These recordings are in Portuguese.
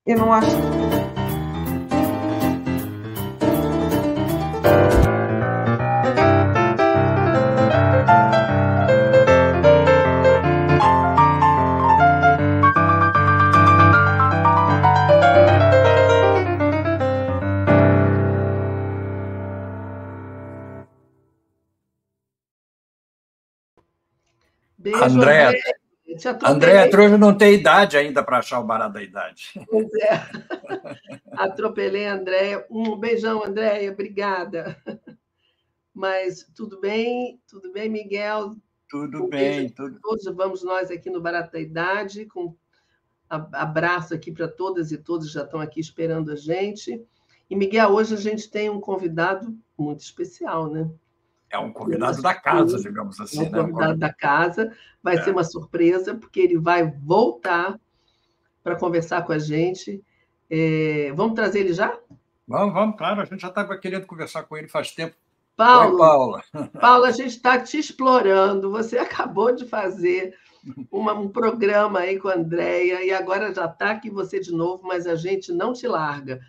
Eu não acho. Beijo, Andréa, te Andréa Trojo não tem idade ainda para achar o barato da idade. Pois é. Atropelei a Andréia. Um beijão, Andréia, obrigada. Mas tudo bem, Miguel? Tudo bem. Todos vamos nós aqui no Barato da Idade, com abraço aqui para todas e todos que já estão aqui esperando a gente. E, Miguel, hoje a gente tem um convidado muito especial, né? É um convidado da casa, digamos assim. É um convidado da casa. Vai ser uma surpresa, porque ele vai voltar para conversar com a gente. Vamos trazer ele já? Vamos, claro. A gente já estava querendo conversar com ele faz tempo. Paulo, oi, Paula. Paulo, a gente está te explorando. Você acabou de fazer um programa aí com a Andréia e agora já está aqui você de novo, mas a gente não te larga.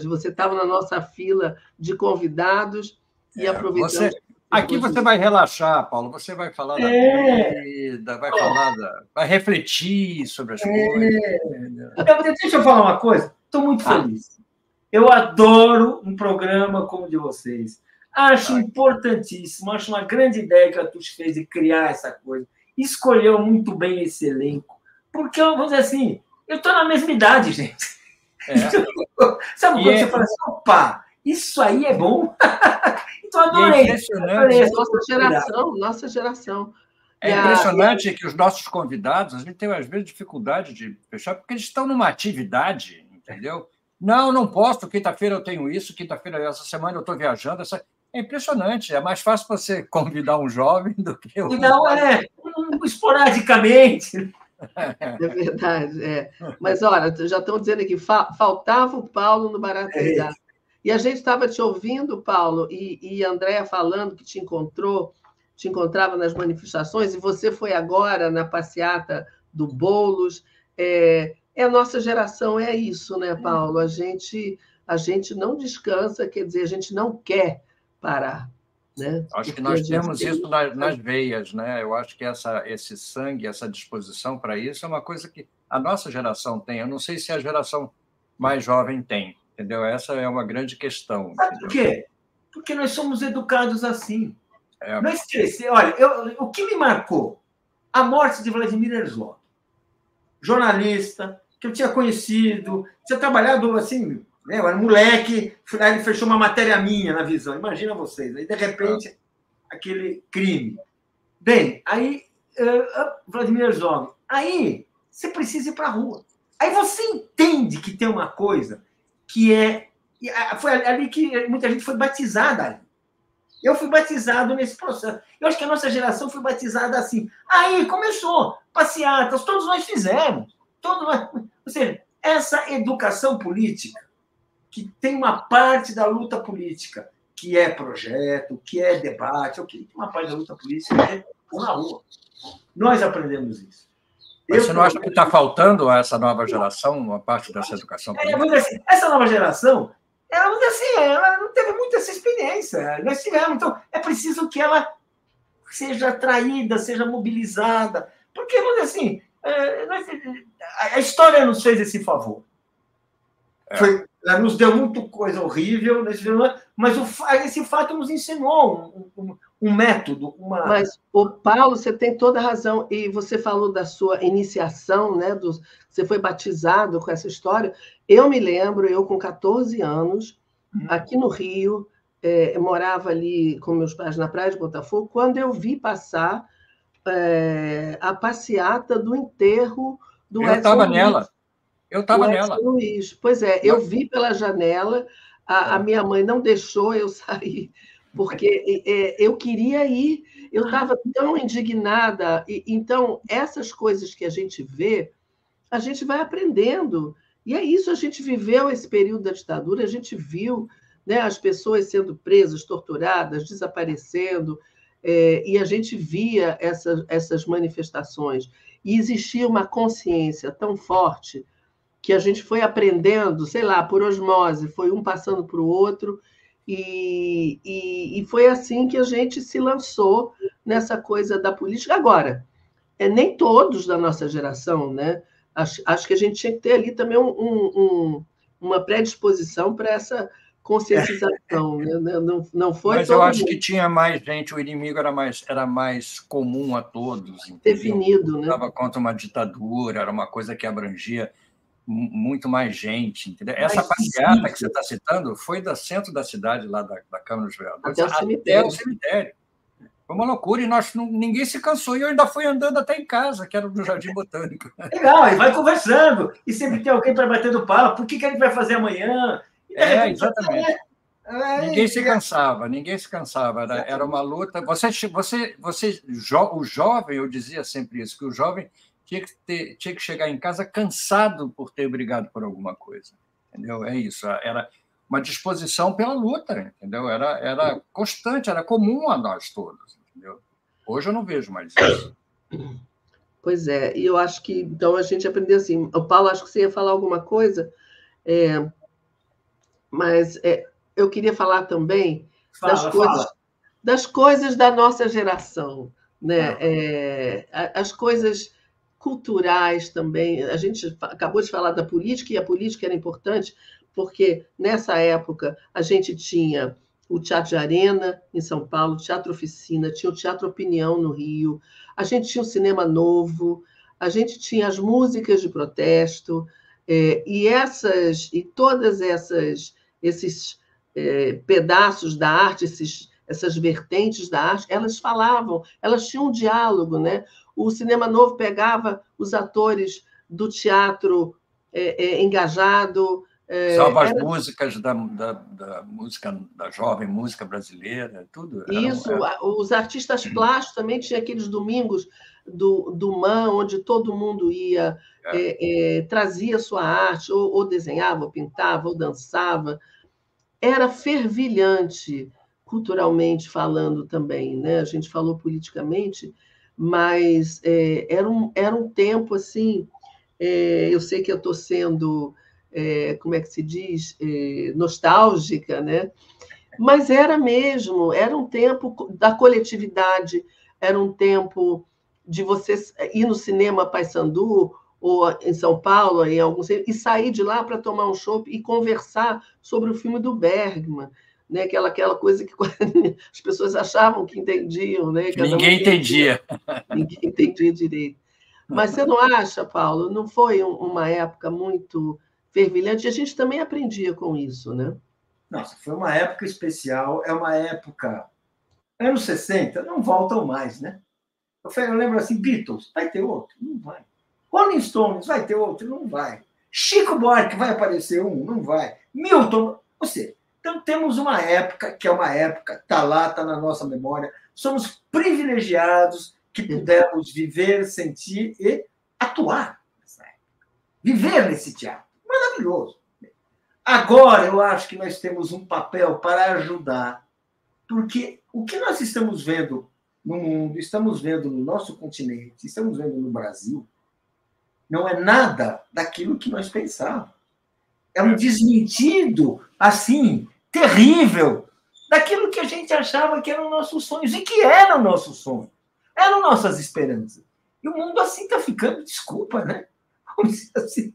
Você estava na nossa fila de convidados e aproveitamos. Aqui você vai relaxar, Paulo. Você vai falar da vida, vai refletir sobre as coisas. Deixa eu falar uma coisa. Estou muito feliz. Eu adoro um programa como o de vocês. Acho importantíssimo, acho uma grande ideia que a Tuxi fez de criar essa coisa. Escolheu muito bem esse elenco. Porque, vamos dizer assim, eu estou na mesma idade, gente. Sabe quando você fala assim, opa, isso aí é bom? Então, adorei. É impressionante. Nossa geração. É impressionante que os nossos convidados, a gente tem, às vezes, dificuldade de fechar, porque eles estão numa atividade, entendeu? Não posso, quinta-feira eu tenho isso, quinta-feira, essa semana eu estou viajando. É impressionante, é mais fácil você convidar um jovem do que eu. Não, esporadicamente. É verdade, Mas, olha, já estão dizendo aqui, faltava o Paulo no Barato da Idade. E a gente estava te ouvindo, Paulo, e a Andréa falando que te encontrava nas manifestações, e você foi agora na passeata do Boulos. A nossa geração é isso, né, Paulo? A gente não descansa, quer dizer, a gente não quer parar. Né? Acho que nós temos isso nas veias, né? Eu acho que esse sangue, essa disposição para isso é uma coisa que a nossa geração tem. Eu não sei se a geração mais jovem tem, entendeu? Essa é uma grande questão. Sabe por quê? Porque nós somos educados assim. Não esquece. Olha, o que me marcou? A morte de Vladimir Herzog. Jornalista, que eu tinha conhecido, tinha trabalhado assim, né? Eu era moleque, ele fechou uma matéria minha na Visão. Imagina vocês. Aí, de repente, aquele crime. Bem, aí, Vladimir Herzog. Aí, você precisa ir para a rua. Aí você entende que tem uma coisa que foi ali que muita gente foi batizada ali. Eu fui batizado nesse processo. Eu acho que a nossa geração foi batizada assim. Aí começou, passeatas, todos nós fizemos. Ou seja, essa educação política, que tem uma parte da luta política, que é projeto, que é debate, tem uma parte da luta política que é na rua. Nós aprendemos isso. Mas você não acha que está faltando a essa nova geração uma parte dessa educação política? Assim, essa nova geração, ela não teve muita essa experiência. Nós tivemos, então é preciso que ela seja atraída, seja mobilizada. Porque, vamos dizer assim, a história nos fez esse favor. Ela nos deu muita coisa horrível, mas esse fato nos ensinou um método. Mas, Paulo, você tem toda a razão. E você falou da sua iniciação, né? Você foi batizado com essa história. Eu me lembro, eu com 14 anos, aqui no Rio, eu morava ali com meus pais na Praia de Botafogo, quando eu vi passar a passeata do enterro do Edson Luiz. Eu estava nela. Eu estava nela. Luiz. Pois é, eu vi pela janela, a minha mãe não deixou eu sair, porque eu queria ir, eu estava tão indignada. Então, essas coisas que a gente vê, a gente vai aprendendo. E é isso, a gente viveu esse período da ditadura, a gente viu, né, as pessoas sendo presas, torturadas, desaparecendo, e a gente via essas manifestações. E existia uma consciência tão forte que a gente foi aprendendo, sei lá, por osmose, foi um passando para o outro, e foi assim que a gente se lançou nessa coisa da política. Agora, nem todos da nossa geração, né? Acho que a gente tinha que ter ali também uma predisposição para essa conscientização, né? Não foi. Mas eu acho que tinha mais gente, o inimigo era mais comum a todos, entendeu? Definido, né? Estava contra uma ditadura, era uma coisa que abrangia muito mais gente, entendeu? Essa passeata que você está citando foi do centro da cidade, lá da Câmara dos Vereadores, até o cemitério. Foi uma loucura, e ninguém se cansou, e eu ainda fui andando até em casa, que era do Jardim Botânico. Legal, e vai conversando, e sempre tem alguém para bater do papo, por que a gente vai fazer amanhã? Exatamente. Ninguém se cansava, era uma luta. O jovem, eu dizia sempre isso, que o jovem tinha que chegar em casa cansado por ter brigado por alguma coisa, entendeu? É isso, era uma disposição pela luta, entendeu? Era constante, era comum a nós todos, entendeu? Hoje eu não vejo mais isso. Pois é, e eu acho que, então, a gente aprendeu assim. O Paulo, acho que você ia falar alguma coisa, mas eu queria falar também das coisas da nossa geração, né? As coisas culturais também. A gente acabou de falar da política, e a política era importante, porque nessa época a gente tinha o Teatro de Arena, em São Paulo, o Teatro Oficina, tinha o Teatro Opinião, no Rio, a gente tinha o Cinema Novo, a gente tinha as músicas de protesto, e todas esses pedaços da arte, essas vertentes da arte, elas falavam, elas tinham um diálogo, né? O Cinema Novo pegava os atores do teatro engajado. Usava as músicas da música, da jovem música brasileira, tudo. Isso, os artistas plásticos também tinham aqueles domingos do MAN, onde todo mundo ia, trazia sua arte, ou desenhava, ou pintava, ou dançava. Era fervilhante, culturalmente falando também, né? A gente falou politicamente, mas era um tempo assim. Eu sei que eu estou sendo, como é que se diz, nostálgica, né? Mas era mesmo, era um tempo da coletividade, era um tempo de você ir no cinema Paissandu, ou em São Paulo, e sair de lá para tomar um chopp e conversar sobre o filme do Bergman, né? Aquela coisa que as pessoas achavam que entendiam, né? Ninguém entendia. Ninguém entendia direito. Mas você não acha, Paulo? Não foi uma época muito fervilhante? E a gente também aprendia com isso, né? Nossa, foi uma época especial, é uma época... Anos 60 não voltam mais, né? Eu lembro assim, Beatles, vai ter outro? Não vai. Rolling Stones, vai ter outro? Não vai. Chico Buarque, vai aparecer um? Não vai. Milton, ou seja, então temos uma época que é uma época, está lá, está na nossa memória, somos privilegiados que pudemos viver, sentir e atuar nessa época. Viver nesse teatro. Maravilhoso. Agora, eu acho que nós temos um papel para ajudar, porque o que nós estamos vendo no mundo, estamos vendo no nosso continente, estamos vendo no Brasil, não é nada daquilo que nós pensávamos. É um desmentido, assim, terrível, daquilo que a gente achava que eram nossos sonhos, e que eram nossos sonhos, eram nossas esperanças. E o mundo assim está ficando, desculpa, né? Vamos dizer assim,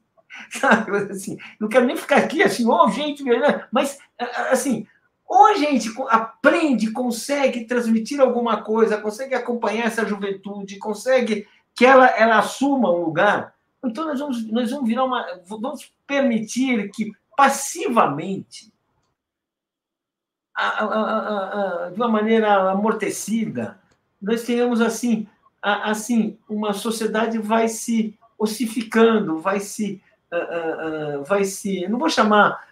sabe? Assim, não quero nem ficar aqui assim, gente, mas, assim, ou a gente aprende, consegue transmitir alguma coisa, consegue acompanhar essa juventude, consegue que ela assuma um lugar, então nós vamos virar vamos permitir que passivamente, de uma maneira amortecida, nós tenhamos assim, uma sociedade vai se ossificando, vai se, não vou chamar,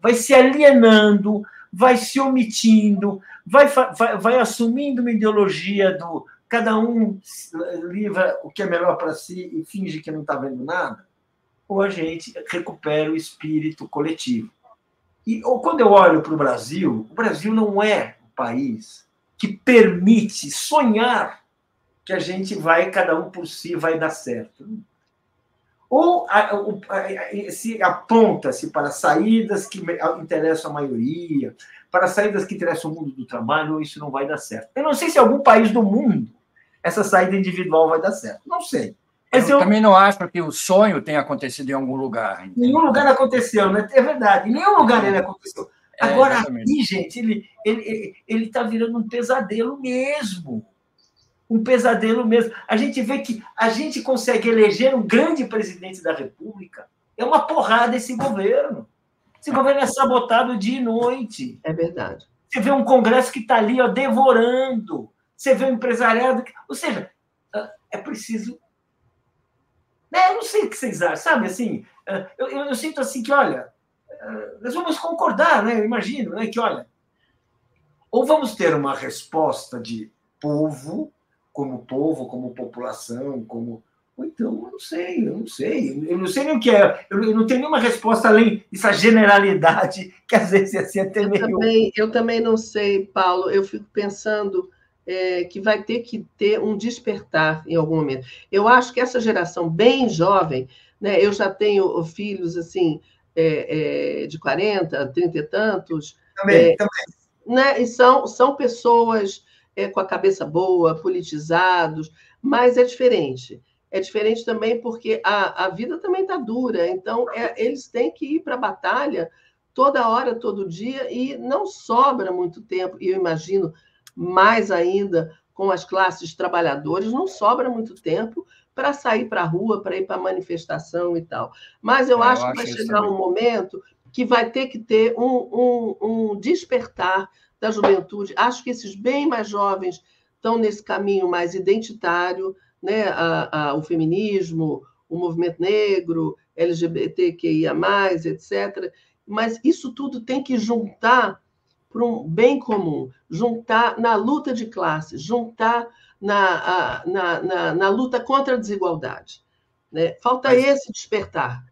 vai se alienando, vai se omitindo, vai assumindo uma ideologia do cada um livra o que é melhor para si e finge que não está vendo nada, ou a gente recupera o espírito coletivo. Ou quando eu olho para o Brasil não é um país que permite sonhar que a gente vai, cada um por si, vai dar certo. ou se aponta-se para saídas que interessam a maioria, para saídas que interessam o mundo do trabalho, isso não vai dar certo. Eu não sei se em algum país do mundo essa saída individual vai dar certo. Não sei. Mas eu também não acho que o sonho tenha acontecido em algum lugar. Em nenhum lugar aconteceu, né? É verdade. Em nenhum lugar ele aconteceu. Agora, aqui, gente, ele está virando um pesadelo mesmo. Um pesadelo mesmo. A gente vê que a gente consegue eleger um grande presidente da República. É uma porrada esse governo. Esse governo é sabotado dia e noite. É verdade. Você vê um Congresso que está ali, ó, devorando. Você vê um empresariado... Ou seja, é preciso... Eu não sei o que vocês acham, sabe? Assim, eu sinto assim que, olha, nós vamos concordar, né? Eu imagino, né? Que, olha, ou vamos ter uma resposta de povo, como população, como... Ou então, eu não sei. Eu não sei nem o que é. Eu não tenho nenhuma resposta além dessa generalidade, que às vezes assim, até meio... Eu também não sei, Paulo. Eu fico pensando... que vai ter que ter um despertar em algum momento. Eu acho que essa geração bem jovem, né, eu já tenho filhos assim, de 40, 30 e tantos, também. Né, e são pessoas com a cabeça boa, politizados, mas é diferente. É diferente também porque a vida também está dura, então eles têm que ir para a batalha toda hora, todo dia, e não sobra muito tempo, e eu imagino mais ainda com as classes trabalhadoras, não sobra muito tempo para sair para a rua, para ir para a manifestação e tal. Mas eu acho que vai chegar um momento que vai ter que ter um despertar da juventude. Acho que esses bem mais jovens estão nesse caminho mais identitário, né? O feminismo, o movimento negro, LGBTQIA+, etc. Mas isso tudo tem que juntar para um bem comum, juntar na luta de classes, juntar na luta contra a desigualdade. Né? Falta esse despertar.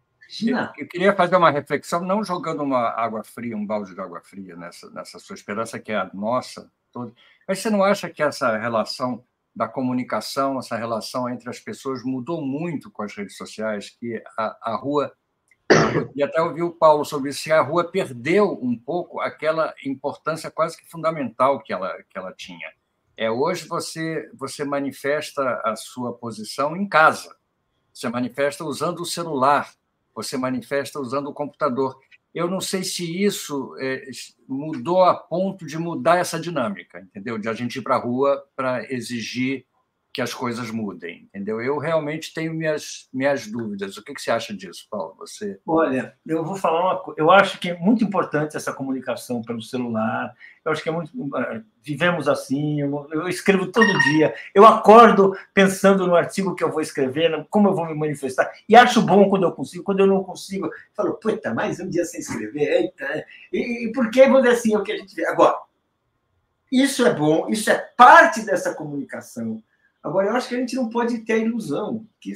Eu queria fazer uma reflexão, não jogando uma água fria, um balde de água fria nessa sua esperança, que é a nossa toda. Mas você não acha que essa relação da comunicação, essa relação entre as pessoas mudou muito com as redes sociais, que a rua... E até ouvi o Paulo sobre isso, que a rua perdeu um pouco aquela importância quase que fundamental que ela tinha. Hoje você manifesta a sua posição em casa, você manifesta usando o celular, você manifesta usando o computador. Eu não sei se isso mudou a ponto de mudar essa dinâmica, entendeu? De a gente ir para a rua para exigir que as coisas mudem, entendeu? Eu realmente tenho minhas dúvidas. O que você acha disso, Paulo? Você... Olha, eu vou falar uma coisa. Eu acho que é muito importante essa comunicação pelo celular. Eu acho que é muito... Vivemos assim, eu escrevo todo dia. Eu acordo pensando no artigo que eu vou escrever, como eu vou me manifestar. E acho bom quando eu consigo. Quando eu não consigo, eu falo, puta, mais um dia sem escrever. Eita. E porque, vamos dizer assim, é o que a gente vê. Agora, isso é bom, isso é parte dessa comunicação. Agora, eu acho que a gente não pode ter a ilusão que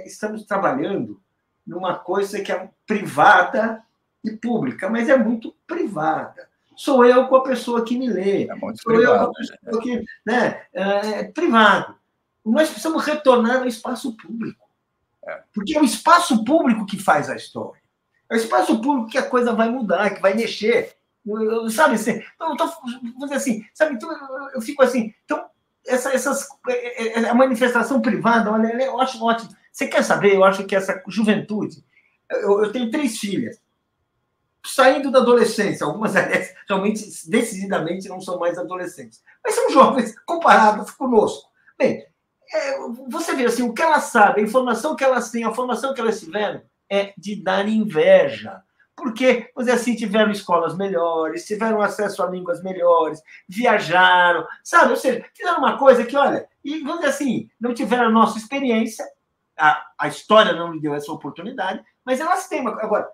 estamos trabalhando numa coisa que é privada e pública, mas é muito privada. Sou eu com a pessoa que me lê. É muito sou privado, eu com a pessoa que... Né, é privado. Nós precisamos retornar ao espaço público. Porque é o espaço público que faz a história. É o espaço público que a coisa vai mudar, que vai mexer. Sabe? Então, vou dizer assim, sabe? Então, eu fico assim... Então, a manifestação privada, olha, eu acho ótimo. Você quer saber? Eu acho que essa juventude... Eu tenho 3 filhas. Saindo da adolescência, algumas realmente, decididamente, não são mais adolescentes. Mas são jovens comparados conosco. Bem, você vê assim, o que elas sabem, a informação que elas têm, a formação que elas tiveram, é de dar inveja. Porque, vamos dizer assim, tiveram escolas melhores, tiveram acesso a línguas melhores, viajaram, sabe? Ou seja, fizeram uma coisa que, olha, e vamos dizer assim, não tiveram a nossa experiência, a história não lhe deu essa oportunidade, mas elas têm uma... Agora,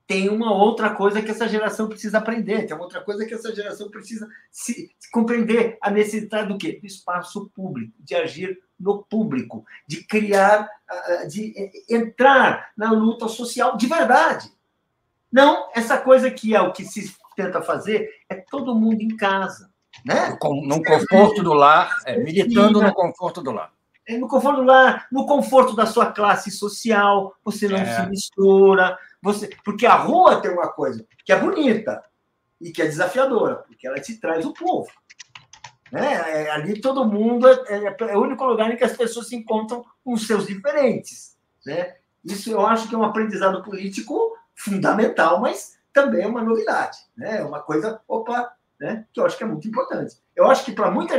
tem uma outra coisa que essa geração precisa aprender, tem uma outra coisa que essa geração precisa se compreender, a necessidade do quê? Do espaço público, de agir no público, de criar, de entrar na luta social de verdade. Não essa coisa que é o que se tenta fazer, é todo mundo em casa. Né? No conforto do lar, militando no conforto do lar. no conforto lá, no conforto da sua classe social, você não se mistura, porque a rua tem uma coisa que é bonita e que é desafiadora, porque ela te traz o povo. Né? Ali todo mundo é o único lugar em que as pessoas se encontram com os seus diferentes. Né? Isso eu acho que é um aprendizado político fundamental, mas também é uma novidade. Né? É uma coisa, né? Que eu acho que é muito importante. Eu acho que para muita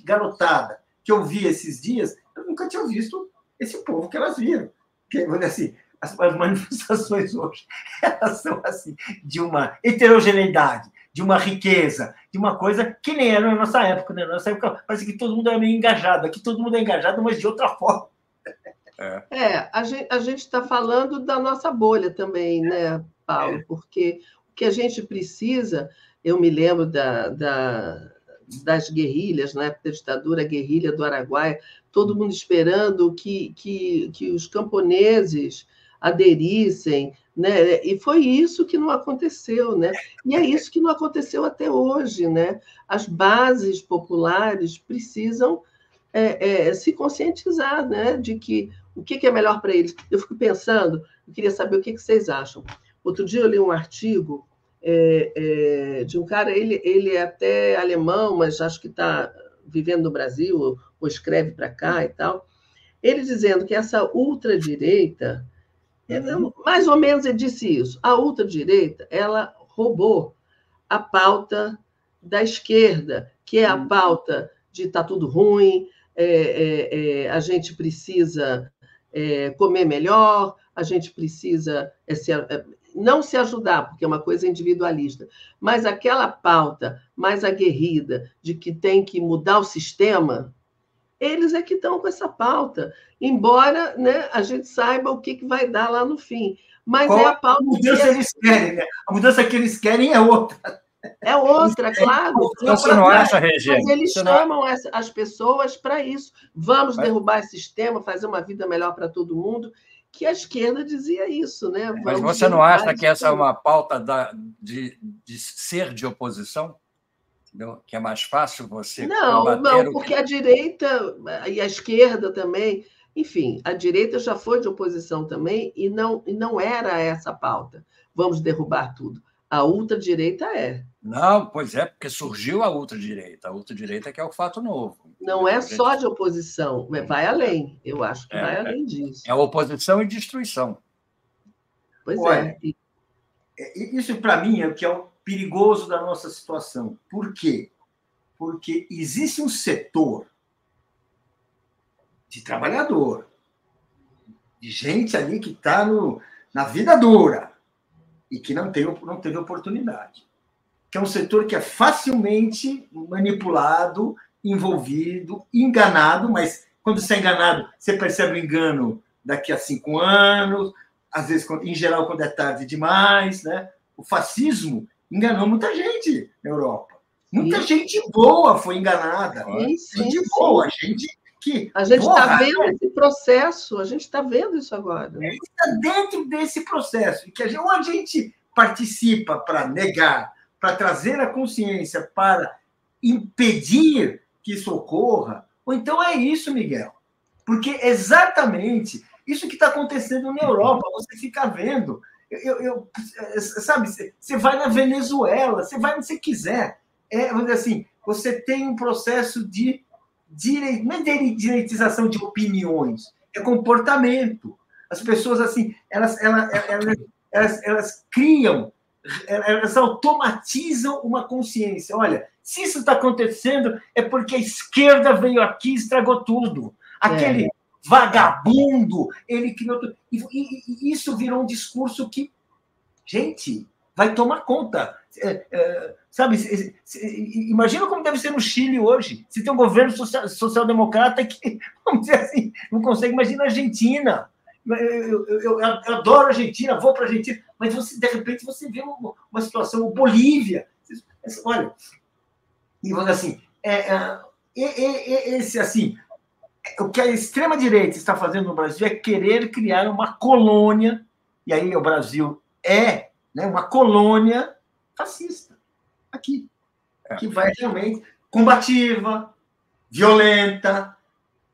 garotada que eu vi esses dias, eu nunca tinha visto esse povo que elas viram. Porque, assim, as manifestações hoje, elas são assim, de uma heterogeneidade, de uma riqueza, de uma coisa que nem era na nossa época. Né? Na nossa época, parece que todo mundo era meio engajado. Aqui todo mundo é engajado, mas de outra forma. A gente está falando da nossa bolha também, né, Paulo? Porque o que a gente precisa, eu me lembro das guerrilhas, na época da ditadura, a guerrilha do Araguaia, todo mundo esperando que os camponeses aderissem, né? E foi isso que não aconteceu, né? E é isso que não aconteceu até hoje, né? As bases populares precisam se conscientizar, né? De que o que é melhor para eles. Eu fico pensando, eu queria saber o que vocês acham. Outro dia eu li um artigo de um cara, ele é até alemão, mas acho que está vivendo no Brasil, ou escreve para cá e tal. Ele dizendo que essa ultradireita, mais ou menos ele disse isso, a ultradireita, ela roubou a pauta da esquerda, que é a pauta de está tudo ruim, a gente precisa comer melhor, a gente precisa não se ajudar, porque é uma coisa individualista, mas aquela pauta mais aguerrida de que tem que mudar o sistema, eles é que estão com essa pauta, embora, né, a gente saiba o que vai dar lá no fim. Mas qual é a pauta mudança eles querem, né? A mudança que eles querem é outra. É outra, claro. Você não acha, Regina? Mas eles chamam as pessoas para isso. Vamos derrubar esse sistema, fazer uma vida melhor para todo mundo, que a esquerda dizia isso, né? Mas você não acha que essa é uma pauta de ser de oposição? Entendeu? Que é mais fácil você Não, porque a direita e a esquerda também, enfim, a direita já foi de oposição também e não era essa pauta. Vamos derrubar tudo. A ultradireita é. Não, pois é, porque surgiu a ultradireita. A ultradireita que é o fato novo. Não é só de oposição, vai além. Eu acho que vai além disso. É oposição e destruição. Pois Olha, isso, para mim, é o que é o perigoso da nossa situação. Por quê? Porque existe um setor de trabalhador, de gente ali que está na vida dura e que não teve oportunidade. Que é um setor que é facilmente manipulado, envolvido, enganado, mas quando você é enganado, você percebe o engano daqui a 5 anos, às vezes, em geral, quando é tarde demais. Né? O fascismo enganou muita gente na Europa. Muita gente boa foi enganada. Gente boa, gente que... A gente está vendo esse processo, a gente está vendo isso agora. Né? A gente está dentro desse processo, em que ou a gente participa para negar, para trazer a consciência, para impedir que isso ocorra, ou então é isso, Miguel. Porque exatamente isso que está acontecendo na Europa, você fica vendo. Sabe, você vai na Venezuela, você vai onde você quiser. Vamos dizer assim, você tem um processo de não é direitização de opiniões, é comportamento. As pessoas, assim, elas criam, elas automatizam uma consciência. Olha, se isso está acontecendo, é porque a esquerda veio aqui e estragou tudo. Aquele vagabundo, ele criou tudo. E isso virou um discurso que, gente, vai tomar conta. Sabe, imagina como deve ser no Chile hoje. Se tem um governo social-democrata que, vamos dizer assim, não consegue. Imagina a Argentina. Eu adoro a Argentina, vou para a Argentina, mas de repente você vê uma situação, Bolívia. Olha, e assim, esse assim, o que a extrema-direita está fazendo no Brasil é querer criar uma colônia, e aí o Brasil uma colônia fascista, aqui, que vai realmente combativa, violenta,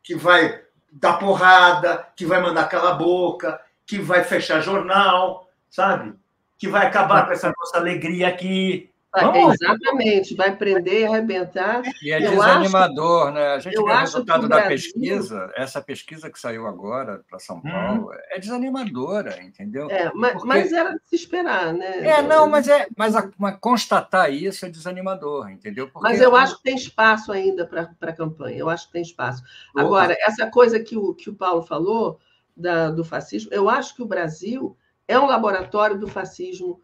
que vai dar porrada, que vai mandar calar a boca, que vai fechar jornal, sabe? Que vai acabar com essa nossa alegria aqui. Exatamente, vai prender e arrebentar. E é desanimador, né? A gente vê o resultado da pesquisa, essa pesquisa que saiu agora para São Paulo, é desanimadora, entendeu? Mas era de se esperar, né? Mas constatar isso é desanimador, entendeu? Mas eu acho que tem espaço ainda para a campanha, eu acho que tem espaço. Agora, essa coisa que o Paulo falou do fascismo, eu acho que o Brasil é um laboratório do fascismo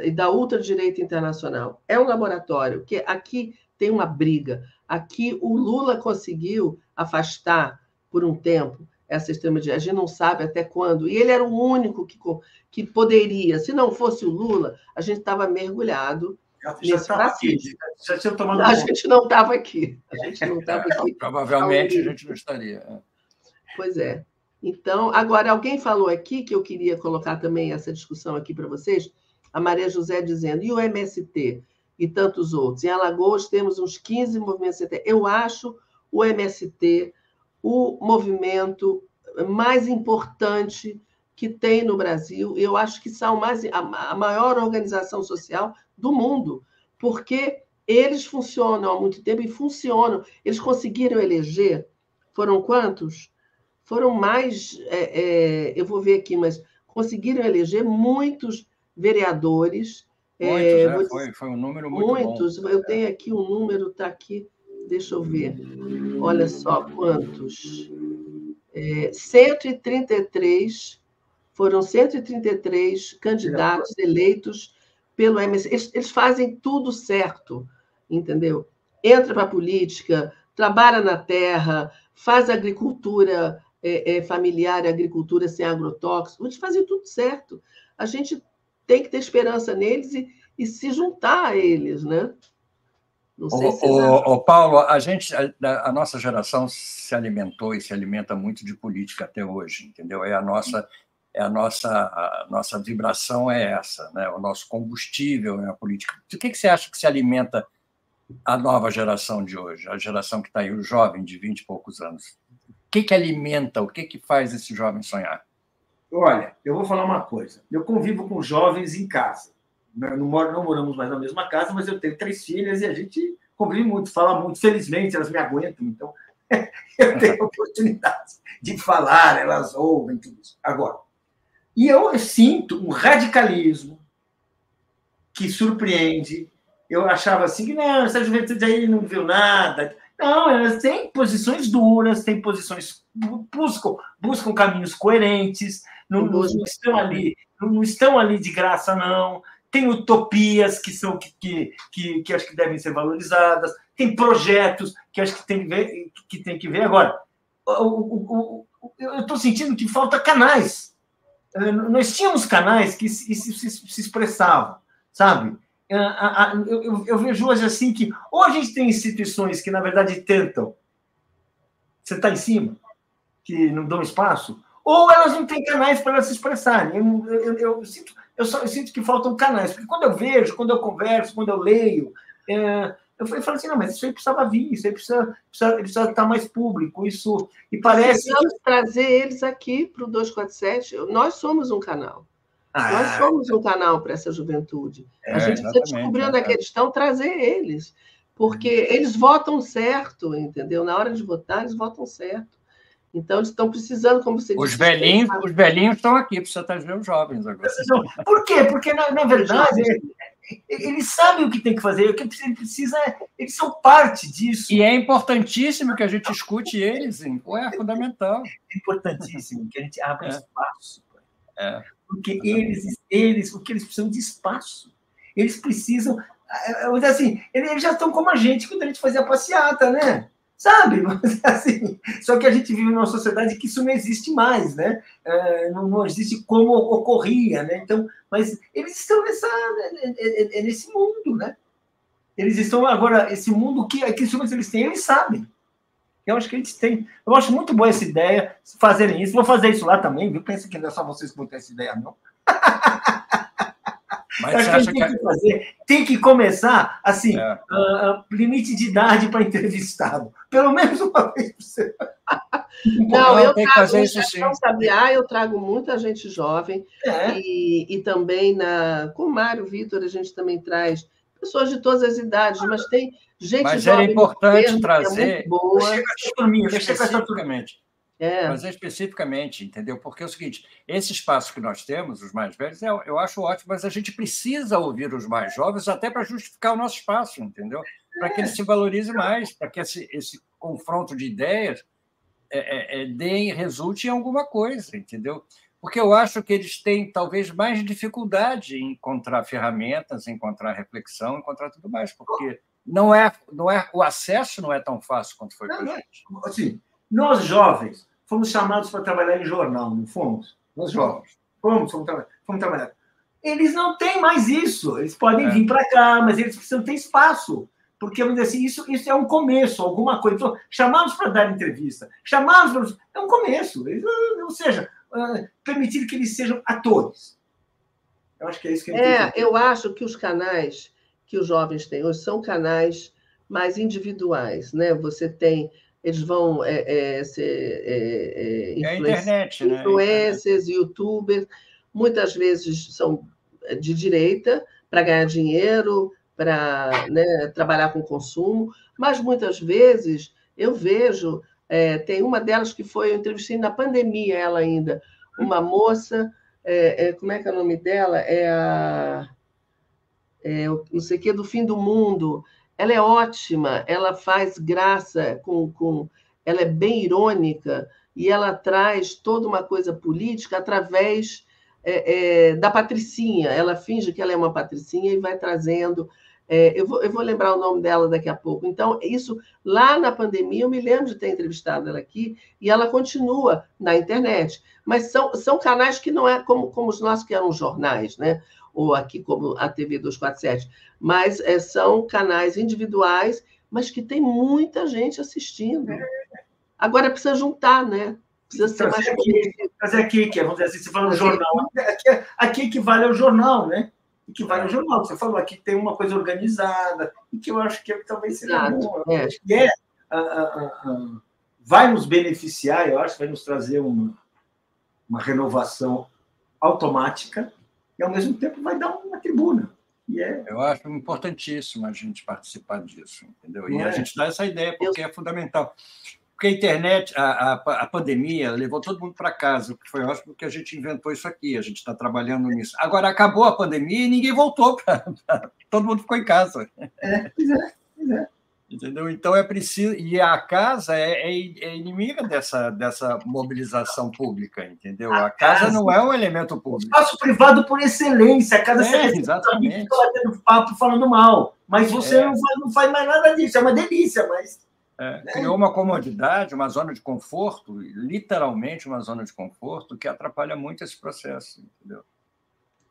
e da ultradireita internacional. É um laboratório, que aqui tem uma briga. Aqui o Lula conseguiu afastar, por um tempo, essa extrema-direita. A gente não sabe até quando. E ele era o único que poderia. Se não fosse o Lula, a gente estava mergulhado nesse fascismo. A gente não estava aqui. A gente não estava aqui. Provavelmente a gente não estaria. Pois é. Então, agora, alguém falou aqui, que eu queria colocar também essa discussão aqui para vocês, a Maria José dizendo, e o MST e tantos outros? Em Alagoas temos uns 15 movimentos. Eu acho o MST o movimento mais importante que tem no Brasil. Eu acho que são a maior organização social do mundo, porque eles funcionam há muito tempo e funcionam. Eles conseguiram eleger, foram quantos? Foram mais, eu vou ver aqui, mas conseguiram eleger muitos vereadores. Muitos, foi um número muito muitos, bom. Eu tenho aqui um número, está aqui, deixa eu ver. Olha só quantos. 133, foram 133 candidatos eleitos pelo MST. Eles fazem tudo certo, entendeu? Entra para a política, trabalha na terra, faz agricultura familiar, agricultura sem agrotóxico, eles fazem tudo certo. A gente tem que ter esperança neles e se juntar a eles, né? Não sei se Paulo, a nossa geração se alimentou e se alimenta muito de política até hoje, entendeu? A nossa vibração é essa, né? O nosso combustível é a política. Do que você acha que se alimenta a nova geração de hoje, a geração que está aí, o jovem de 20 e poucos anos? O que alimenta, o que faz esse jovem sonhar? Olha, eu vou falar uma coisa. Eu convivo com jovens em casa. Não moramos mais na mesma casa, mas eu tenho 3 filhas e a gente convive muito, fala muito. Felizmente, elas me aguentam, então eu tenho oportunidade de falar, elas ouvem tudo isso. Agora, e eu sinto um radicalismo que surpreende. Eu achava assim que não, essa juventude aí não viu nada. Não, elas têm posições duras, têm posições, buscam caminhos coerentes, não estão ali de graça, não. Tem utopias que acho que devem ser valorizadas, tem projetos que acho que tem que ver. Agora, eu estou sentindo que falta canais. Nós tínhamos canais que se expressavam, sabe? Eu vejo hoje assim que ou a gente tem instituições que, na verdade, tentam sentar em cima, que não dão espaço, ou elas não têm canais para elas se expressarem. Eu sinto que faltam canais, porque quando eu vejo, quando eu converso, quando eu leio, eu falo assim, não, mas isso aí precisava vir, isso aí precisa estar mais público, isso... E parece... Precisamos trazer eles aqui para o 247. Nós somos um canal. Nós somos um canal para essa juventude. A gente precisa descobrir onde é que eles estão, trazer eles. Porque eles votam certo, entendeu? Na hora de votar, eles votam certo. Então, eles estão precisando, como você disse... Os velhinhos estão aqui, precisa trazer os jovens agora. Por quê? Porque, na verdade, eles sabem o que tem que fazer, o que precisa, eles são parte disso. E é importantíssimo que a gente escute eles, é fundamental. É importantíssimo que a gente abra espaço. Porque eles precisam de espaço. Eles precisam... Assim, eles já estão como a gente quando a gente fazia passeata, né? Sabe? Assim, só que a gente vive numa sociedade que isso não existe mais, né? Não existe como ocorria, né? Então, mas eles estão nesse mundo, né? Eles estão agora... Esse mundo, que instrumentos eles têm, eles sabem. Eu acho que a gente tem... Eu acho muito boa essa ideia, fazerem isso. Vou fazer isso lá também, viu? Pensa que não é só vocês que vão ter essa ideia, não. Mas eu acho que a gente tem que começar, assim, limite de idade para entrevistado. Pelo menos uma vez por semana. Não, eu tem que trago, fazer isso sim. Sabiá, eu trago muita gente jovem, e também com o Mário Vitor a gente também traz pessoas de todas as idades, mas tem gente jovem. Mas era importante trazer. É muito boa. Especificamente. Fazer especificamente, entendeu? Porque é o seguinte, esse espaço que nós temos, os mais velhos, eu acho ótimo, mas a gente precisa ouvir os mais jovens até para justificar o nosso espaço, entendeu? Para que ele se valorize mais, para que esse confronto de ideias resulte em alguma coisa, entendeu? Porque eu acho que eles têm, talvez, mais dificuldade em encontrar ferramentas, encontrar reflexão, encontrar tudo mais, porque o acesso não é tão fácil quanto foi para a gente. Assim, nós jovens fomos chamados para trabalhar em jornal, não fomos? Nós jovens. Fomos trabalhar. Eles não têm mais isso. Eles podem vir para cá, mas eles precisam ter espaço. Porque, vamos dizer assim, isso é um começo, alguma coisa. Então, chamamos para dar entrevista, é um começo. Ou seja, permitir que eles sejam atores. Eu acho que é isso que eu acho que os canais que os jovens têm hoje são canais mais individuais, né? Você tem... Eles vão ser internet, né? Influencers, youtubers, muitas vezes são de direita, para ganhar dinheiro, para, né, trabalhar com consumo, mas muitas vezes eu vejo, tem uma delas que eu entrevistei na pandemia, ela ainda, uma moça, como é que é o nome dela? Não sei o que, do Fim do Mundo. Ela é ótima, ela faz graça, ela é bem irônica, e ela traz toda uma coisa política através da patricinha. Ela finge que ela é uma patricinha e vai trazendo... eu vou lembrar o nome dela daqui a pouco. Então, isso, lá na pandemia, eu me lembro de ter entrevistado ela aqui, e ela continua na internet. Mas são canais que não é como os nossos, que eram jornais, né? Ou aqui como a TV 247, mas são canais individuais, mas que tem muita gente assistindo. Agora precisa juntar, né? Precisa ser mais... Trazer aqui, vamos dizer assim, você fala no jornal. Aqui equivale ao jornal, né? Equivale ao jornal. Você falou aqui que tem uma coisa organizada, e que eu acho que talvez seja bom. Acho que vai nos beneficiar, eu acho, vai nos trazer uma renovação automática, e, ao mesmo tempo, vai dar uma tribuna. Eu acho importantíssimo a gente participar disso, entendeu? E a gente dá essa ideia, porque é fundamental. Porque a internet, a pandemia, levou todo mundo para casa, o que foi ótimo, porque a gente inventou isso aqui, a gente está trabalhando nisso. Agora, acabou a pandemia e ninguém voltou, todo mundo ficou em casa. Pois é. Entendeu? Então é preciso. E a casa é inimiga dessa mobilização pública, entendeu? A casa não é um elemento público. Espaço privado por excelência. A casa exatamente. Fica batendo papo, falando mal. Mas você não faz mais nada disso. É uma delícia, mas. Criou uma comodidade, uma zona de conforto, literalmente uma zona de conforto, que atrapalha muito esse processo, entendeu?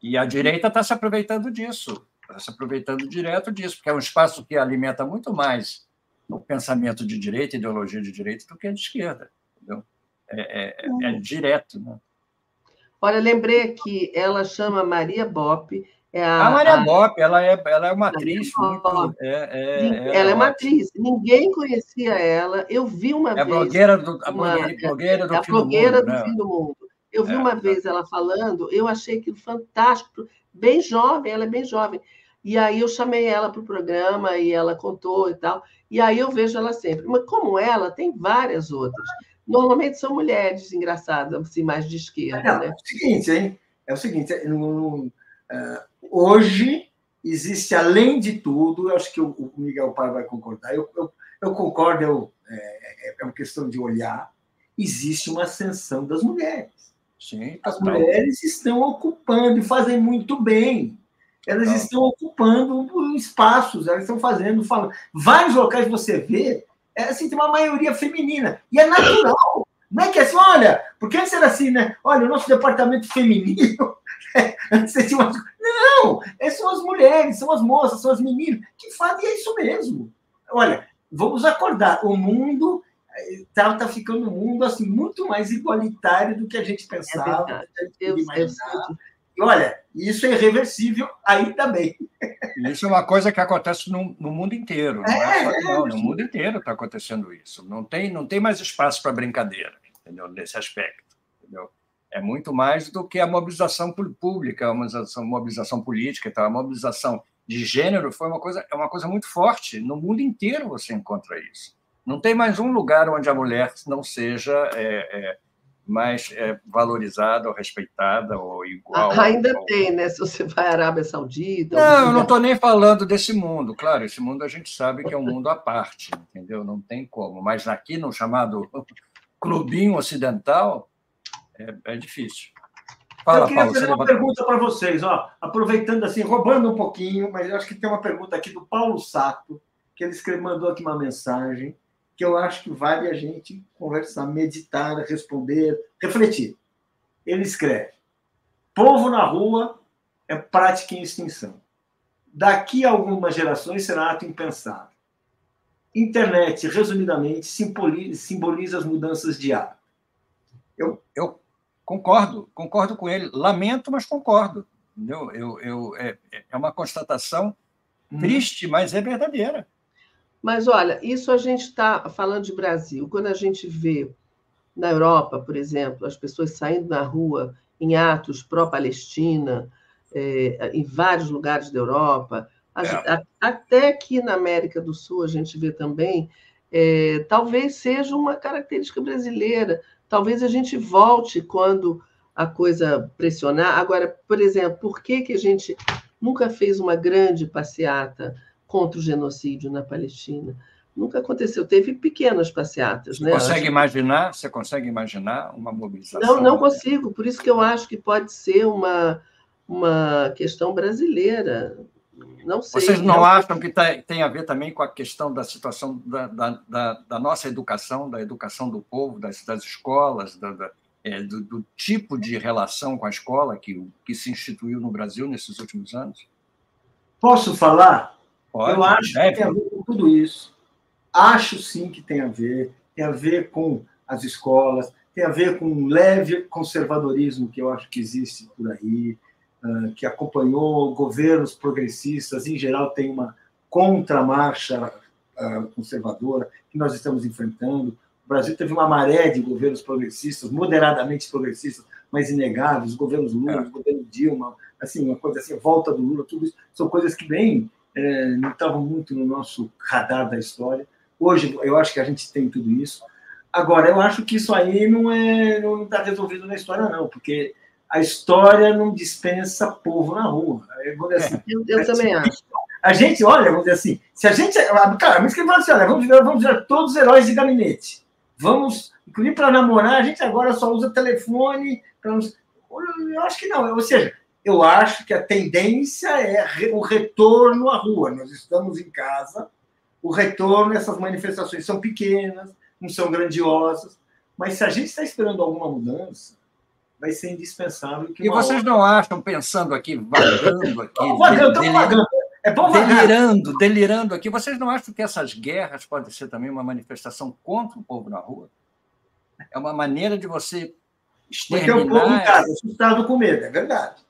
E a direita está se aproveitando disso. Está se aproveitando direto disso, porque é um espaço que alimenta muito mais o pensamento de direita, ideologia de direita, do que a de esquerda. Entendeu? É direto. Né? Olha, lembrei que ela chama Maria Bopp. A Maria Bopp, ela é uma atriz muito... ela é uma atriz. Ninguém conhecia ela. Eu vi uma vez... A blogueira do Fim do Mundo. Eu vi uma vez ela falando, eu achei aquilo fantástico, bem jovem, ela é bem jovem. E aí eu chamei ela para o programa e ela contou e tal. E aí eu vejo ela sempre. Mas como ela, tem várias outras. Normalmente são mulheres engraçadas, assim, mais de esquerda. Né? É o seguinte, hoje existe, além de tudo, eu acho que o Miguel Pai vai concordar, eu concordo, é uma questão de olhar, existe uma ascensão das mulheres. Sim, as mulheres estão ocupando e fazem muito bem. Elas estão ocupando espaços, elas estão falando. Vários locais você vê, assim, tem uma maioria feminina. E é natural. Não é que é assim, olha, porque antes era assim, né? Olha, o nosso departamento feminino. Não, são as mulheres, são as moças, são as meninas que fazem, é isso mesmo. Olha, vamos acordar. O mundo está ficando um mundo assim, muito mais igualitário do que a gente pensava. olha, isso é irreversível, ainda bem. Isso é uma coisa que acontece no mundo inteiro, não é só que não, no mundo inteiro está acontecendo isso. Não tem mais espaço para brincadeira, entendeu? Nesse aspecto. Entendeu? É muito mais do que a mobilização pública, a mobilização política, a mobilização de gênero é uma coisa muito forte. No mundo inteiro você encontra isso. Não tem mais um lugar onde a mulher não seja mais valorizada ou respeitada ou igual. Ainda tem, né? Se você vai à Arábia Saudita... Não, eu não estou nem falando desse mundo. Claro, esse mundo a gente sabe que é um mundo à parte, entendeu? Não tem como. Mas aqui, no chamado clubinho ocidental, é difícil. Fala, eu queria Paulo, fazer uma pergunta para vocês, ó, aproveitando assim, roubando um pouquinho, mas eu acho que tem uma pergunta aqui do Paulo Sato, que ele mandou aqui uma mensagem, que eu acho que vale a gente conversar, meditar, responder, refletir. Ele escreve: povo na rua é prática em extinção. Daqui a algumas gerações será ato impensável. Internet, resumidamente, simboliza as mudanças de hábito. Eu concordo com ele. Lamento, mas concordo. Entendeu? É uma constatação triste, mas é verdadeira. Mas, olha, isso a gente está falando de Brasil. Quando a gente vê na Europa, por exemplo, as pessoas saindo na rua em atos pró-Palestina, em vários lugares da Europa, até aqui na América do Sul a gente vê também, talvez seja uma característica brasileira. Talvez a gente volte quando a coisa pressionar. Agora, por exemplo, por que a gente nunca fez uma grande passeata contra o genocídio na Palestina? Nunca aconteceu. Teve pequenas passeatas. Né? Você consegue imaginar uma mobilização? Não consigo. Por isso que eu acho que pode ser uma questão brasileira. Não sei. Vocês não acham que tem a ver também com a questão da situação da nossa educação, da educação do povo, das escolas, do tipo de relação com a escola que se instituiu no Brasil nesses últimos anos? Posso falar? Pode, eu acho que tem a ver com tudo isso. Acho sim que tem a ver com as escolas, tem a ver com um leve conservadorismo que eu acho que existe por aí, que acompanhou governos progressistas, em geral tem uma contramarcha conservadora que nós estamos enfrentando. O Brasil teve uma maré de governos progressistas, moderadamente progressistas, mas inegáveis, os governos Lula, o governo Dilma, assim, uma coisa assim, a volta do Lula, tudo isso são coisas que bem não estavam muito no nosso radar da história. Hoje, eu acho que a gente tem tudo isso. Agora, eu acho que isso aí não está resolvido na história, não, porque a história não dispensa povo na rua. Eu também acho. A gente, olha, vamos dizer assim, se a gente... Cara, mas que fala assim, olha, vamos ver todos os heróis de gabinete. Vamos, inclusive para namorar, a gente agora só usa telefone. Eu acho que não. Ou seja, eu acho que a tendência é o retorno à rua. Nós estamos em casa, o retorno, essas manifestações são pequenas, não são grandiosas, mas se a gente está esperando alguma mudança, vai ser indispensável. E vocês não acham, pensando aqui, vagando aqui, delirando aqui, vocês não acham que essas guerras podem ser também uma manifestação contra o povo na rua? É uma maneira de você exterminar... Porque o povo em casa, assustado com medo, é verdade.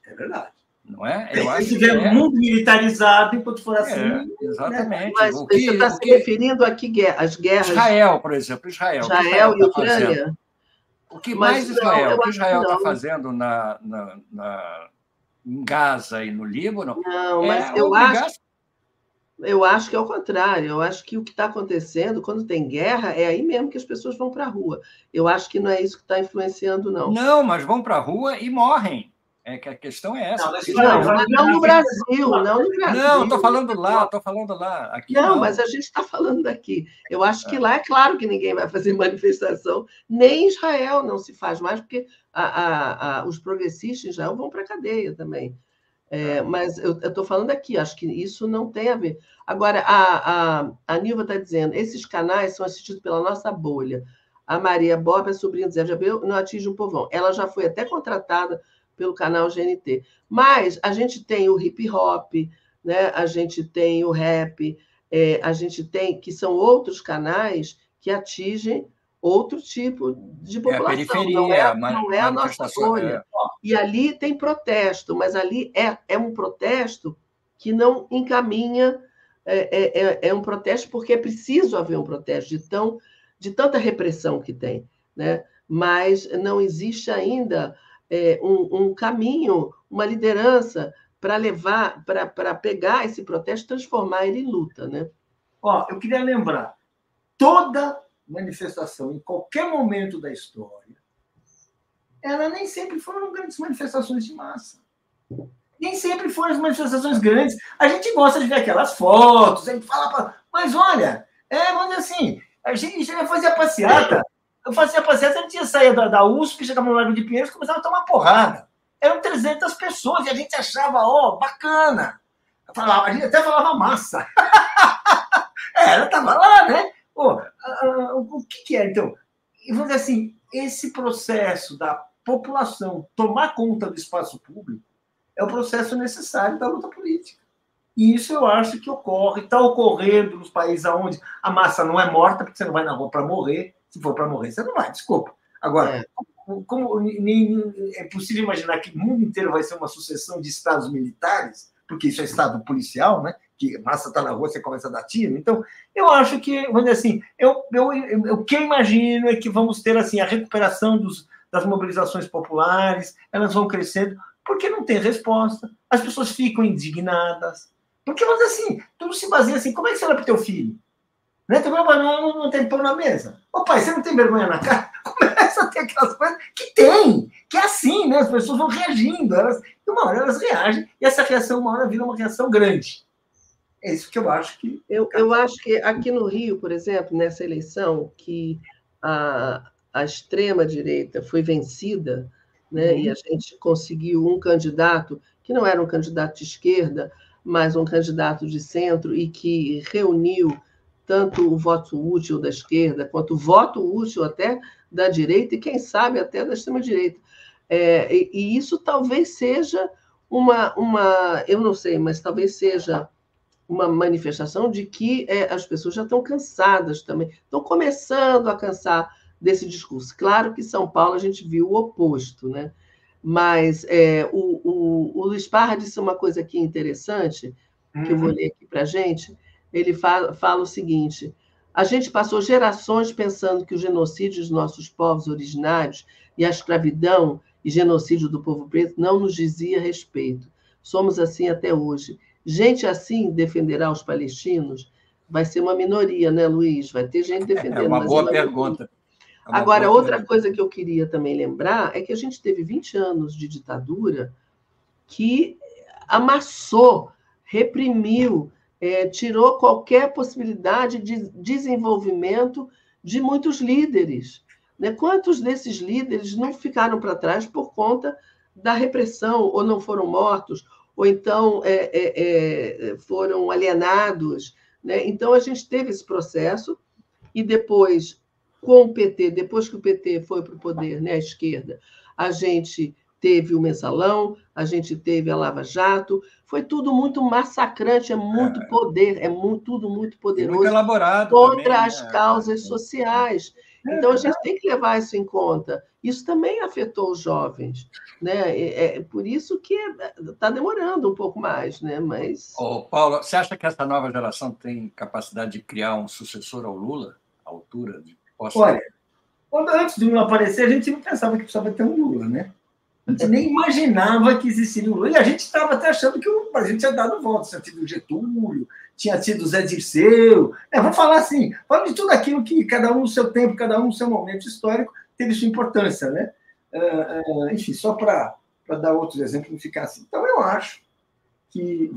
Não é? Eu acho que tiver muito militarizado, enquanto for assim... Exatamente. Né? Mas você está se referindo a que guerra? As guerras... Israel, por exemplo. Israel e Ucrânia? O que mais Israel está fazendo em Gaza e no Líbano? Não, mas eu acho que é o contrário. Eu acho que o que está acontecendo, quando tem guerra, é aí mesmo que as pessoas vão para a rua. Eu acho que não é isso que está influenciando, não. Não, mas vão para a rua e morrem. É que a questão é essa. Não no Brasil, Não, estou falando lá. Aqui não, mas a gente está falando daqui. Eu acho que lá é claro que ninguém vai fazer manifestação, nem em Israel não se faz mais, porque os progressistas em Israel vão para a cadeia também. Mas eu estou falando aqui, acho que isso não tem a ver. Agora, a Nilva está dizendo, esses canais são assistidos pela nossa bolha. A Maria Bob, a sobrinha de Zé de Abreu, não atinge um povão. Ela já foi até contratada pelo canal GNT. Mas a gente tem o hip hop, né? A gente tem o rap, a gente tem, que são outros canais que atingem outro tipo de população. A periferia, não é a nossa bolha. E ali tem protesto, mas ali é um protesto que não encaminha, é um protesto porque é preciso haver um protesto de tanta repressão que tem, né? Mas não existe ainda um caminho, uma liderança para levar, para pegar esse protesto e transformar ele em luta, né? Eu queria lembrar, toda manifestação, em qualquer momento da história, ela nem sempre foram grandes manifestações de massa. Nem sempre foram as manifestações grandes. A gente gosta de ver aquelas fotos, a gente fala, mas olha, vamos dizer assim, a gente já fazia passeata. Eu fazia passeata, a gente ia sair da USP, chegava no Largo de Pinheiros e começava a tomar porrada. Eram 300 pessoas e a gente achava, bacana. A gente até falava massa. Ela estava lá, né? O que é, então? E vamos dizer assim, esse processo da população tomar conta do espaço público é o processo necessário da luta política. E isso eu acho que ocorre, está ocorrendo nos países onde a massa não é morta, porque você não vai na rua para morrer. Se for para morrer, você não vai, desculpa. Agora, como é possível imaginar que o mundo inteiro vai ser uma sucessão de estados militares, porque isso é estado policial, né? Que a massa está na rua, você começa a dar tiro. Então, eu acho que, vamos dizer assim, o que eu imagino é que vamos ter assim, a recuperação das mobilizações populares, elas vão crescendo, porque não tem resposta, as pessoas ficam indignadas. Porque, vamos dizer assim, tudo se baseia assim, como é que você olha para o teu filho? Né? Não tem pão na mesa. Pai, você não tem vergonha na cara? Começa a ter aquelas coisas que é assim, né? As pessoas vão reagindo, e uma hora elas reagem, e essa reação, uma hora, vira uma reação grande. É isso que eu acho que... Eu acho que aqui no Rio, por exemplo, nessa eleição, que a extrema-direita foi vencida, né? E a gente conseguiu um candidato, que não era um candidato de esquerda, mas um candidato de centro, e que reuniu tanto o voto útil da esquerda, quanto o voto útil até da direita, e quem sabe até da extrema-direita. E isso talvez seja eu não sei, mas talvez seja uma manifestação de que as pessoas já estão cansadas também, estão começando a cansar desse discurso. Claro que em São Paulo a gente viu o oposto, né? Mas o Luiz Parra disse uma coisa aqui interessante, que eu vou ler aqui para a gente. Ele fala o seguinte: a gente passou gerações pensando que o genocídio dos nossos povos originários e a escravidão e genocídio do povo preto não nos dizia respeito. Somos assim até hoje. Gente assim defenderá os palestinos? Vai ser uma minoria, né, Luiz? Vai ter gente defendendo. É uma boa pergunta. Agora, outra coisa que eu queria também lembrar é que a gente teve 20 anos de ditadura que amassou, reprimiu, tirou qualquer possibilidade de desenvolvimento de muitos líderes. Né? Quantos desses líderes não ficaram para trás por conta da repressão, ou não foram mortos, ou então foram alienados? Né? Então, a gente teve esse processo, e depois, com o PT, depois que o PT foi para o poder, né, a esquerda, a gente teve o Mensalão, a gente teve a Lava Jato, foi tudo muito massacrante, muito poder, tudo muito poderoso, muito elaborado contra também, as causas sociais. Então, a gente tem que levar isso em conta. Isso também afetou os jovens, né? É por isso que está demorando um pouco mais, né? Mas... Paulo, você acha que essa nova geração tem capacidade de criar um sucessor ao Lula, à altura de... Olha, antes de Lula aparecer, a gente não pensava que precisava ter um Lula, né? A gente nem imaginava que existiria um Lula. E a gente estava até achando que o Brasil tinha dado voto. Tinha tido o Getúlio, tinha tido o Zé Dirceu. Vamos falar assim, vamos de tudo aquilo que cada um no seu tempo, cada um no seu momento histórico teve sua importância, né? Enfim, só para dar outro exemplo, não ficar assim. Então, eu acho que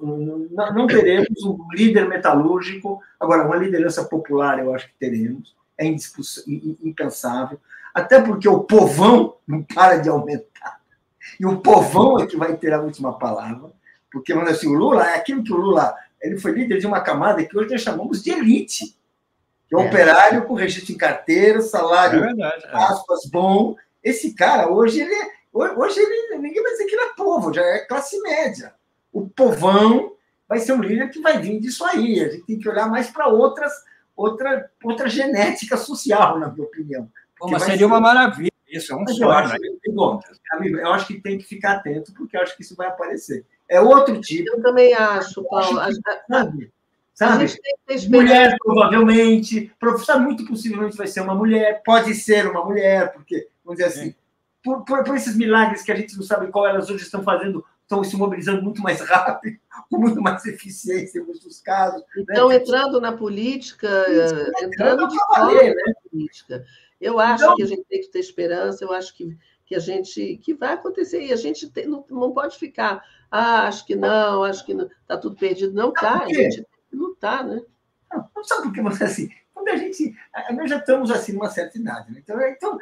não teremos um líder metalúrgico. Agora, uma liderança popular, eu acho que teremos. É impensável. Até porque o povão não para de aumentar. E o povão é que vai ter a última palavra. Porque, vamos dizer assim, o Lula é aquilo que o Lula... Ele foi líder de uma camada que hoje nós chamamos de elite. Que é operário com registro em carteira, salário, aspas, bom. Esse cara, hoje ninguém vai dizer que ele é povo, já é classe média. O povão vai ser um líder que vai vir disso aí. A gente tem que olhar mais para outras outra genética social, na minha opinião. Mas seria uma maravilha, isso é um sonho. Eu acho que tem que ficar atento, porque eu acho que isso vai aparecer. É outro tipo. Eu também acho, Paulo. Sabe? Mulher, provavelmente, muito possivelmente vai ser uma mulher, pode ser uma mulher, porque, vamos dizer assim, por esses milagres que a gente não sabe qual elas hoje estão fazendo, estão se mobilizando muito mais rápido, com muito mais eficiência em muitos casos. Estão entrando na política, entrando de fora na política. Eu acho que a gente tem que ter esperança, eu acho que vai acontecer, e a gente não pode ficar, acho que não, está tudo perdido. Não está, a gente tem que lutar, né? Não sabe por que você assim? Quando nós já estamos assim numa certa idade, né? Então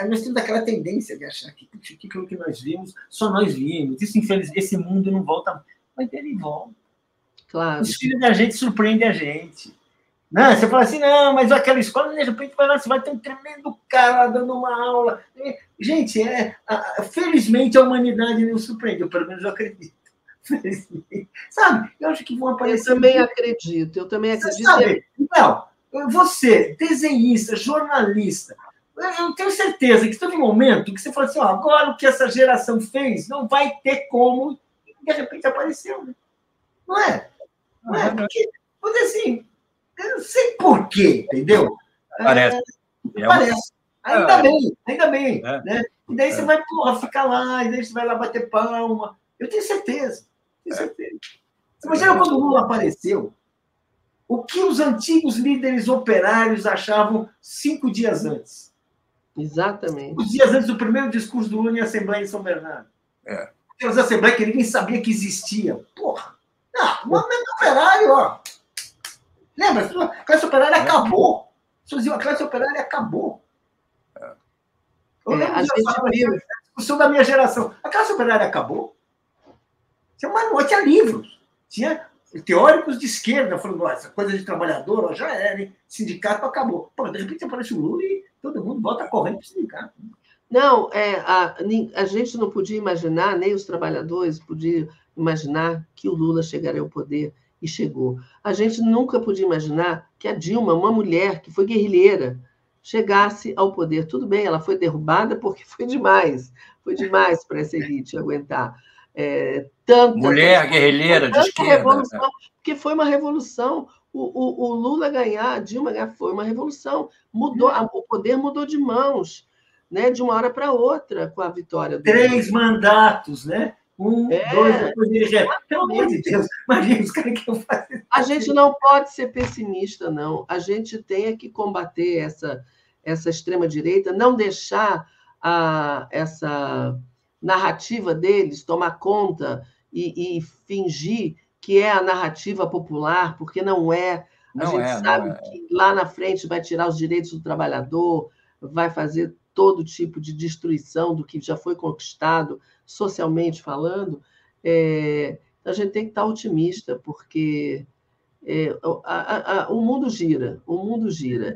nós temos aquela tendência de achar que aquilo que nós vimos, só nós vimos. Isso, infelizmente, esse mundo não volta, mas ele volta. Claro. Os filhos da gente surpreendem a gente. Não, você fala assim, não, mas aquela escola, de repente, você vai ter um tremendo cara dando uma aula. Gente, felizmente a humanidade nos surpreendeu, pelo menos eu acredito. Sabe? Eu acho que vão aparecer. Eu também acredito. Sabe? Não, você, desenhista, jornalista, eu tenho certeza que teve um momento que você fala assim, agora o que essa geração fez não vai ter como, e de repente apareceu, né? Não é? Não é? Porque, assim, eu não sei por quê, entendeu? Parece. Parece. Ainda bem. Né? E daí você vai, ficar lá, e daí você vai lá bater palma. Eu tenho certeza. Você imagina quando o Lula apareceu, o que os antigos líderes operários achavam 5 dias antes? Exatamente. 5 dias antes do primeiro discurso do Lula em Assembleia em São Bernardo. Aquelas assembleias que ninguém sabia que existia. Porra! Não, o movimento operário, lembra? A classe operária acabou. A classe operária acabou. Eu lembro a discussão da minha geração. A classe operária acabou. Tinha livros. Tinha teóricos de esquerda falando, essa coisa de trabalhador já era, hein? Sindicato acabou. Pô, de repente aparece o Lula e todo mundo volta correndo para o sindicato. Não, a gente não podia imaginar, nem os trabalhadores podiam imaginar que o Lula chegaria ao poder, e chegou. A gente nunca podia imaginar que a Dilma, uma mulher que foi guerrilheira, chegasse ao poder. Tudo bem, ela foi derrubada porque foi demais para essa elite aguentar. Mulher guerrilheira de esquerda. Revolução, porque foi uma revolução. O Lula ganhar, a Dilma ganhar, foi uma revolução. Mudou, o poder mudou de mãos, né, de uma hora para outra com a vitória do 3 mandatos, né? 1, 2, depois ele pelo amor de Deus, imagina os caras que eu faço. A gente não pode ser pessimista, não. A gente tem que combater essa extrema-direita, não deixar essa narrativa deles tomar conta e fingir que é a narrativa popular, porque não é. A gente sabe que lá na frente vai tirar os direitos do trabalhador, vai fazer todo tipo de destruição do que já foi conquistado, socialmente falando. A gente tem que estar otimista, porque o mundo gira,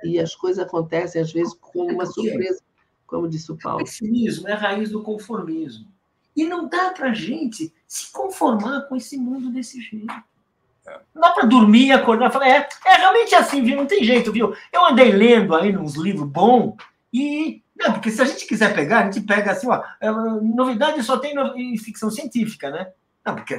e as coisas acontecem, às vezes, com uma surpresa, como disse o Paulo. O pessimismo é a raiz do conformismo. E não dá para a gente se conformar com esse mundo desse jeito. Não dá para dormir, acordar e falar, realmente assim, viu? Não tem jeito, viu? Eu andei lendo aí uns livros bons e... Não, porque se a gente quiser pegar, a gente pega assim, novidade só tem em ficção científica, né? Não, porque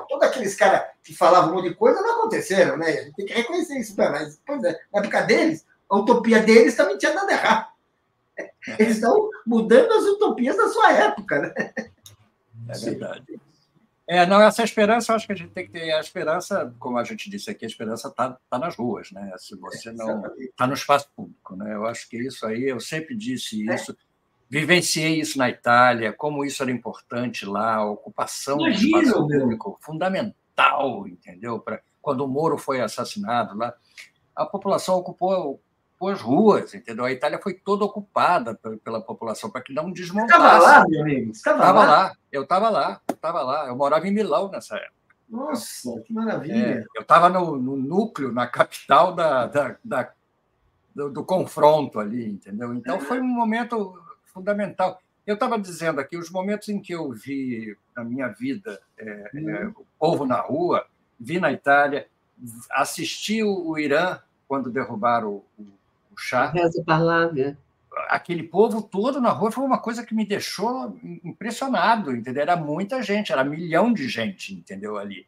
todos aqueles caras que falavam um monte de coisa não aconteceram, né? A gente tem que reconhecer isso, mas, pois é, na época deles, a utopia deles também tinha dado errado. Eles estão mudando as utopias da sua época, né? É verdade. Essa esperança, eu acho que a gente tem que ter a esperança, como a gente disse aqui, a esperança está nas ruas, né? Se você não está no espaço público, né? Eu acho que isso aí, eu sempre disse isso, vivenciei isso na Itália, como isso era importante lá, a ocupação do espaço público, fundamental, entendeu? Quando o Moro foi assassinado lá, a população ocupou as ruas, entendeu? A Itália foi toda ocupada pela população para que não desmontasse. Você estava lá, meu amigo? Estava lá. Eu estava lá. Eu morava em Milão nessa época. Nossa, que maravilha! Eu estava no núcleo, na capital do confronto ali, entendeu? Então, foi um momento fundamental. Eu estava dizendo aqui, os momentos em que eu vi na minha vida o povo na rua, vi na Itália, assisti o Irã quando derrubaram o Shah. Reza Pahlavi. Aquele povo todo na rua foi uma coisa que me deixou impressionado, entendeu? Era muita gente, era 1 milhão de gente, entendeu, ali.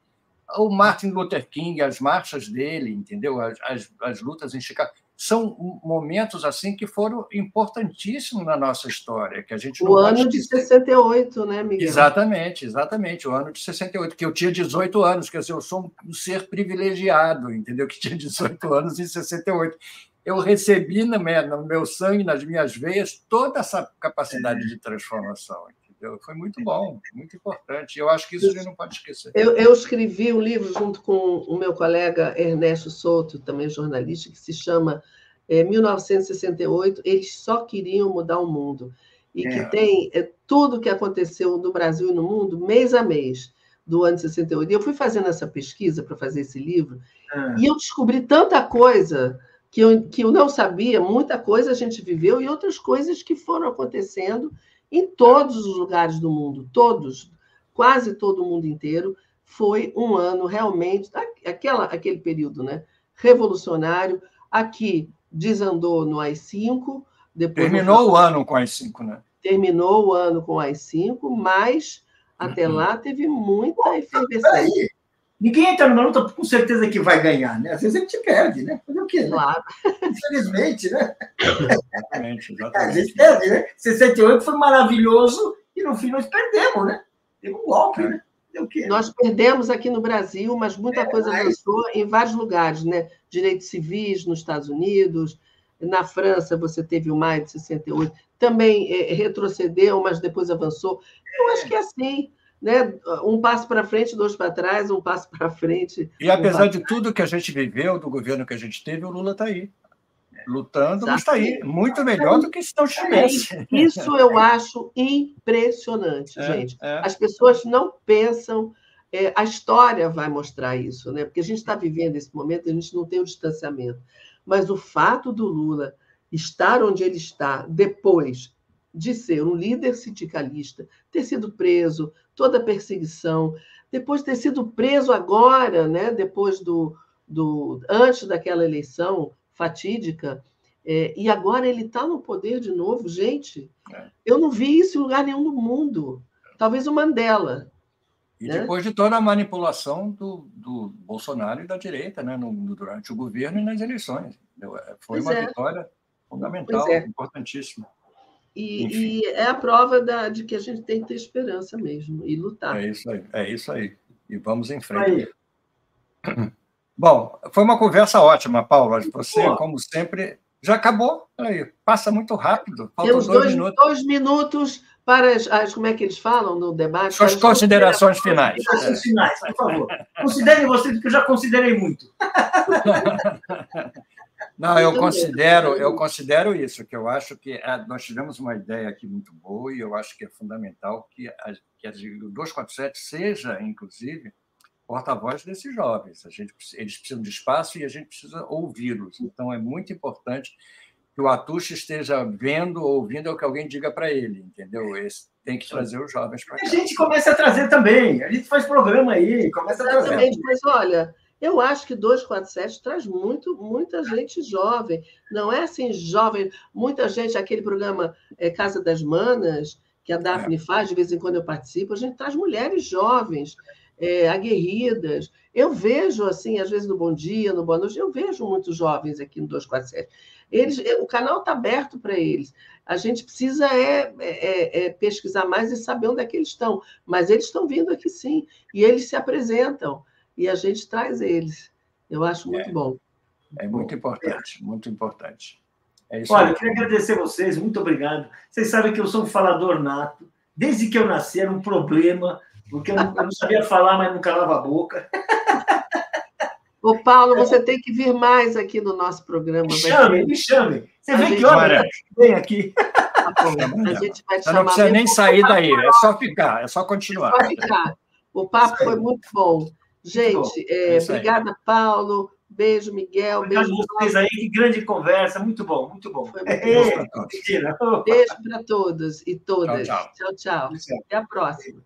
O Martin Luther King, as marchas dele, entendeu? As lutas em Chicago. São momentos assim que foram importantíssimos na nossa história, que a gente não pode ano de 68, né, Miguel? Exatamente, o ano de 68, que eu tinha 18 anos, quer dizer, eu sou um ser privilegiado, entendeu? Que tinha 18 anos em 68. Eu recebi no meu sangue, nas minhas veias, toda essa capacidade de transformação, entendeu? Foi muito bom, muito importante. Eu acho que isso a gente não pode esquecer. Eu escrevi um livro junto com o meu colega Ernesto Souto, também jornalista, que se chama 1968, Eles Só Queriam Mudar o Mundo, e que tem tudo o que aconteceu no Brasil e no mundo, mês a mês, do ano de 68. E eu fui fazendo essa pesquisa para fazer esse livro, e eu descobri tanta coisa que eu não sabia, muita coisa a gente viveu, e outras coisas que foram acontecendo em todos os lugares do mundo, todos, quase todo o mundo inteiro. Foi um ano realmente, aquele período, né, revolucionário. Aqui desandou no AI-5. Terminou o ano com o AI-5, né? Terminou o ano com o AI-5, mas até lá teve muita efervescência. Ninguém entra numa luta com certeza que vai ganhar, né? Às vezes a gente perde, né? Fazer o quê? Né? Claro. Infelizmente, né? Exatamente. A gente perde, né? 68 foi maravilhoso e no fim nós perdemos, né? Teve um golpe, né? Deu o quê? Nós perdemos aqui no Brasil, mas muita coisa avançou em vários lugares, né? Direitos civis nos Estados Unidos, na França você teve o maio de 68, também retrocedeu, mas depois avançou. Eu acho que é assim. Né? Um passo para frente, 2 para trás, um passo para frente. E apesar de tudo que a gente viveu, do governo que a gente teve, o Lula está aí, lutando, mas está aí, muito melhor do que se não estivesse. Isso eu acho impressionante, gente. As pessoas não pensam, a história vai mostrar isso, né? Porque a gente está vivendo esse momento, a gente não tem o distanciamento. Mas o fato do Lula estar onde ele está depois de ser um líder sindicalista, ter sido preso, toda a perseguição, depois de ter sido preso agora, né, depois antes daquela eleição fatídica, e agora ele está no poder de novo. Gente, eu não vi isso em lugar nenhum do mundo. Talvez o Mandela. E depois de toda a manipulação do Bolsonaro e da direita, né, durante o governo e nas eleições. Foi uma vitória fundamental, importantíssima. E é a prova de que a gente tem que ter esperança mesmo e lutar. É isso aí. E vamos em frente. Bom, foi uma conversa ótima, Paula. Você, como sempre, já acabou. Aí, passa muito rápido. Faltam 2 minutos. 2 minutos para como é que eles falam no debate? Suas considerações finais. Considerações finais, por favor. Considerem vocês, porque eu já considerei muito. Não, eu considero isso, que eu acho que nós tivemos uma ideia aqui muito boa e eu acho que é fundamental que o 247 seja, inclusive, porta-voz desses jovens. Eles precisam de espaço e a gente precisa ouvi-los. Então, é muito importante que o Atucha esteja vendo, ouvindo, é o que alguém diga para ele, entendeu? Tem que trazer os jovens para cá. A gente começa a trazer também. A gente faz programa aí, começa a trazer. Exatamente, mas olha... Eu acho que 247 traz muita gente jovem. Não é assim jovem, muita gente, aquele programa Casa das Manas, que a Daphne faz, de vez em quando eu participo, a gente traz mulheres jovens, aguerridas. Eu vejo, assim, às vezes no Bom Dia, no Boa Noite, eu vejo muitos jovens aqui no 247. O canal está aberto para eles. A gente precisa pesquisar mais e saber onde é que eles estão. Mas eles estão vindo aqui sim, e eles se apresentam. E a gente traz eles. Eu acho muito bom. É muito importante, muito importante. Olha, eu queria agradecer a vocês, muito obrigado. Vocês sabem que eu sou um falador nato. Desde que eu nasci era um problema, porque eu não sabia falar, mas não calava a boca. Ô, Paulo, você tem que vir mais aqui no nosso programa. Me chame. Você vê que hora vem aqui. Tá bom. A gente vai te chamar. Não precisa nem sair daí, é só ficar, é só continuar. É só ficar. O papo foi muito bom. Gente, obrigada, Paulo. Beijo, Miguel. Obrigado beijo a vocês aí. Que grande conversa. Muito bom, muito bom. Foi muito bom. Beijo para todos e todas. Tchau, tchau. Tchau, tchau. Até a próxima.